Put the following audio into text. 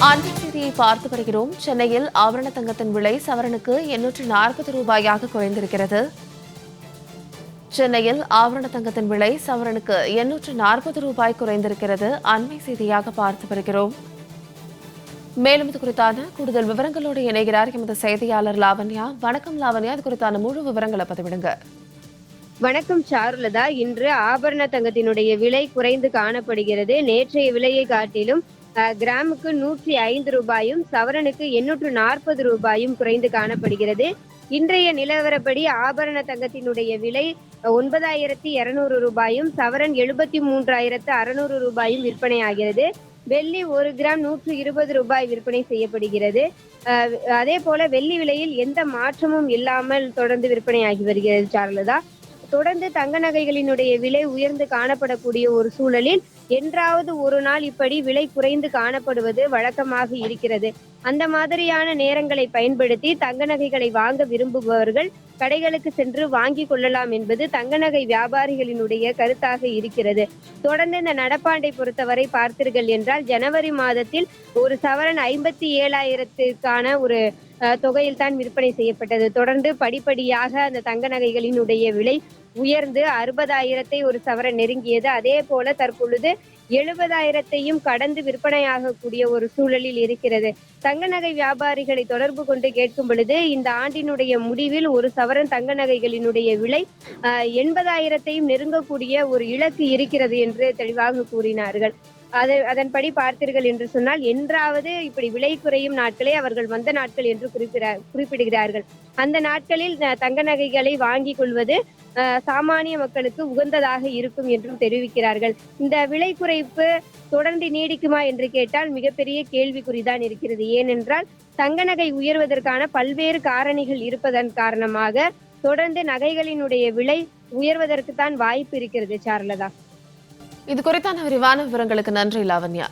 அண்மை செய்தியை பார்த்து வருகிறோம். சென்னையில் ஆபரண தங்கத்தின் விலை சவரனுக்கு 840 ரூபாயாக குறைந்திருக்கிறது. சென்னையில் ஆபரண தங்கத்தின் விலை சவரனுக்கு 840 ரூபாய் குறைந்திருக்கிறது. அண்மை செய்தியாக பார்த்து வருகிறோம். மேலும் இது குறித்தான கூடுதல் விவரங்களோடு இணைகிறார் எமது செய்தியாளர் லாவண்யா. வணக்கம் லாவண்யா, இது குறித்தான முழு விவரங்களை பதிவிடுங்க. வணக்கம் சாருலதா. இன்று ஆபரண தங்கத்தினுடைய விலை குறைந்து காணப்படுகிறது. நேற்றைய விலையை காட்டிலும் கிராமுக்கு 105 ரூபாயும் சவரனுக்கு 840 ரூபாயும் குறைந்து காணப்படுகிறது. இன்றைய நிலவரப்படி ஆபரண தங்கத்தினுடைய விலை 9200 ரூபாயும் சவரன் 73,600 ரூபாயும் விற்பனையாகிறது. வெள்ளி 1 கிராம் 120 ரூபாய் விற்பனை செய்யப்படுகிறது. அதே போல வெள்ளி விலையில் எந்த மாற்றமும் இல்லாமல் தொடர்ந்து விற்பனையாகி வருகிறது சாருலதா. தொடர்ந்து தங்க நகைகளினுடைய விலை உயர்ந்து காணப்படக்கூடிய ஒரு சூழலில் என்றாவது ஒரு நாள் இப்படி விலை குறைந்து காணப்படுவது வழக்கமாக இருக்கிறது. அந்த மாதிரியான நேரங்களை பயன்படுத்தி தங்க நகைகளை வாங்க விரும்புபவர்கள் கடைகளுக்கு சென்று வாங்கி கொள்ளலாம் என்பது தங்க நகை வியாபாரிகளினுடைய கருத்தாக இருக்கிறது. தொடர்ந்து இந்த நடப்பாண்டை பொறுத்தவரை பார்த்தீர்கள் என்றால் ஜனவரி மாதத்தில் ஒரு சவரன் 57,000க்கான ஒரு தொகையில் தான் விற்பனை செய்யப்பட்டது. தொடர்ந்து படிப்படியாக அந்த தங்க நகைகளினுடைய விலை உயர்ந்து 60,000 ஒரு சவரன் நெருங்கியது. அதே போல தற்பொழுது 70,000 கடந்து விற்பனையாகக்கூடிய ஒரு சூழலில் இருக்கிறது. தங்க நகை வியாபாரிகளை தொடர்பு கொண்டு கேட்கும் பொழுது இந்த ஆண்டினுடைய முடிவில் ஒரு சவரன் தங்க நகைகளினுடைய விலை 80,000 நெருங்கக்கூடிய ஒரு இலக்கு இருக்கிறது என்று தெளிவாக கூறினார்கள். அதன்படி பார்த்தீர்கள் என்று சொன்னால் என்றாவது இப்படி விலை குறையும் நாட்களே அவர்கள் வந்த நாட்கள் என்று குறிப்பிடுகிறார்கள். அந்த நாட்களில் தங்க நகைகளை வாங்கிக் கொள்வது சாமானிய மக்களுக்கு உகந்ததாக இருக்கும் என்றும் தெரிவிக்கிறார்கள். இந்த விலை குறைப்பு தொடர்ந்து நீடிக்குமா என்று கேட்டால் மிகப்பெரிய கேள்விக்குறிதான் இருக்கிறது. ஏனென்றால் தங்க நகை உயர்வதற்கான பல்வேறு காரணிகள் இருப்பதன் காரணமாக தொடர்ந்து நகைகளினுடைய விலை உயர்வதற்கு தான் வாய்ப்பு இருக்கிறது சாருலதா. இது குறித்தான விரிவான விவரங்களுக்கு நன்றி லாவண்யா.